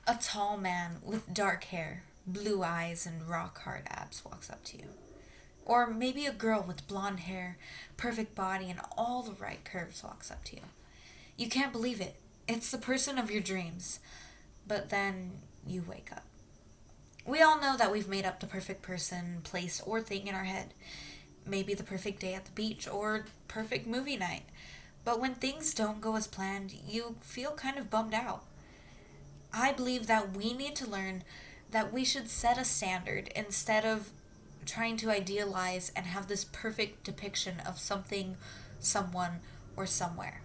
A tall man with dark hair, blue eyes, and rock hard abs walks up to you. Or maybe a girl with blonde hair, perfect body, and all the right curves walks up to you. You can't believe it. It's the person of your dreams. But then you wake up. We all know that we've made up the perfect person, place, or thing in our head. Maybe the perfect day at the beach or perfect movie night. But when things don't go as planned, you feel kind of bummed out. I believe that we need to learn that we should set a standard instead of trying to idealize and have this perfect depiction of something, someone, or somewhere.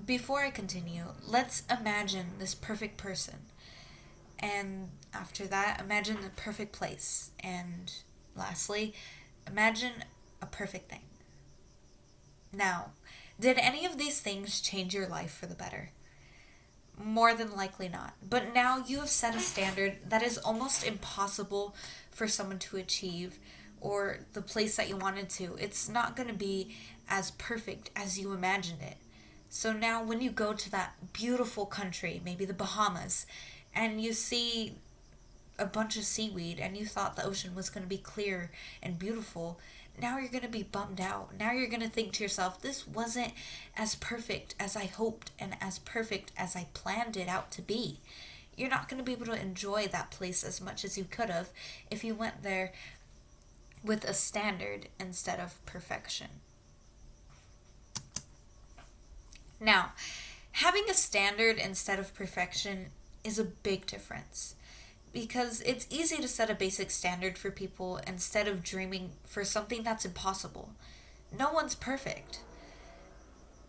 Before I continue, let's imagine this perfect person. And after that, imagine the perfect place. And lastly, imagine a perfect thing. Now, did any of these things change your life for the better? More than likely not. But now you have set a standard that is almost impossible for someone to achieve, or the place that you wanted to. It's not going to be as perfect as you imagined it. So now, when you go to that beautiful country, maybe the Bahamas, and you see a bunch of seaweed and you thought the ocean was going to be clear and beautiful, now you're going to be bummed out. Now you're going to think to yourself, this wasn't as perfect as I hoped and as perfect as I planned it out to be. You're not going to be able to enjoy that place as much as you could have if you went there with a standard instead of perfection. Now, having a standard instead of perfection is a big difference because it's easy to set a basic standard for people instead of dreaming for something that's impossible. No one's perfect.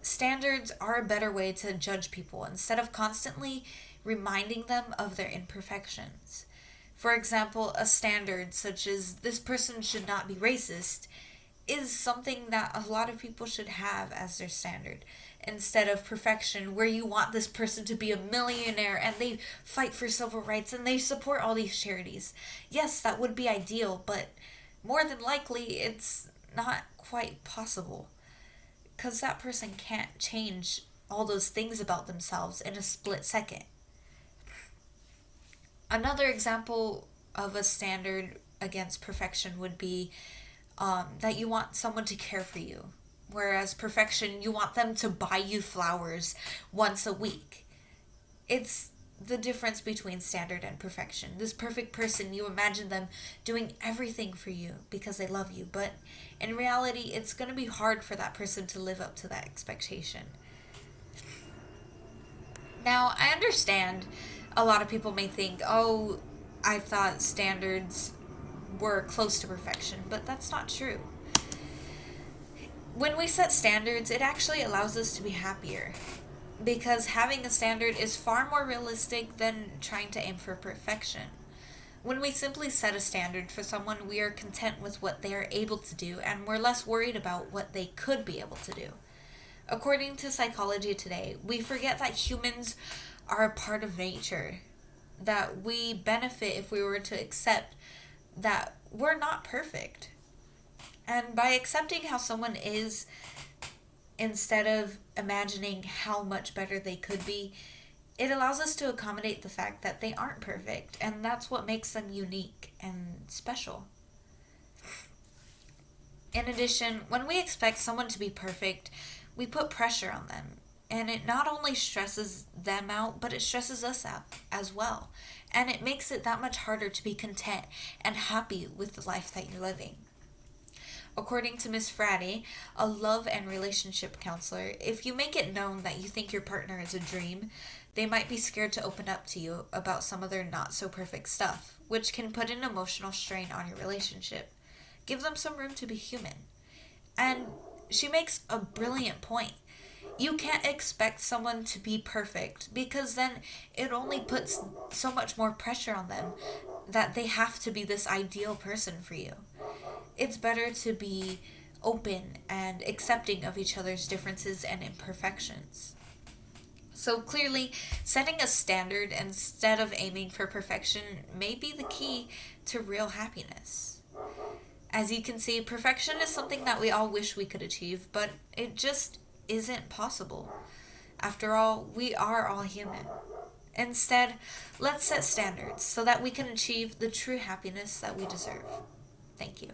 Standards are a better way to judge people instead of constantly reminding them of their imperfections. For example, a standard such as this person should not be racist is something that a lot of people should have as their standard instead of perfection, where you want this person to be a millionaire and they fight for civil rights and they support all these charities. Yes, that would be ideal, but more than likely it's not quite possible because that person can't change all those things about themselves in a split second. Another example of a standard against perfection would be that you want someone to care for you. Whereas perfection, you want them to buy you flowers once a week. It's the difference between standard and perfection. This perfect person, you imagine them doing everything for you because they love you. But in reality, it's going to be hard for that person to live up to that expectation. Now, I understand a lot of people may think, oh, I thought standards were close to perfection, but that's not true. When we set standards, it actually allows us to be happier because having a standard is far more realistic than trying to aim for perfection. When we simply set a standard for someone, we are content with what they are able to do and we're less worried about what they could be able to do. According to Psychology Today, we forget that humans are a part of nature, that we benefit if we were to accept that we're not perfect. And by accepting how someone is instead of imagining how much better they could be, it allows us to accommodate the fact that they aren't perfect, and that's what makes them unique and special. In addition, when we expect someone to be perfect, we put pressure on them, and it not only stresses them out, but it stresses us out as well. And it makes it that much harder to be content and happy with the life that you're living. According to Miss Fratty, a love and relationship counselor, if you make it known that you think your partner is a dream, they might be scared to open up to you about some of their not so perfect stuff, which can put an emotional strain on your relationship. Give them some room to be human. And she makes a brilliant point. You can't expect someone to be perfect because then it only puts so much more pressure on them that they have to be this ideal person for you. It's better to be open and accepting of each other's differences and imperfections. So clearly, setting a standard instead of aiming for perfection may be the key to real happiness. As you can see, perfection is something that we all wish we could achieve, but it just isn't possible. After all, we are all human. Instead, let's set standards so that we can achieve the true happiness that we deserve. Thank you.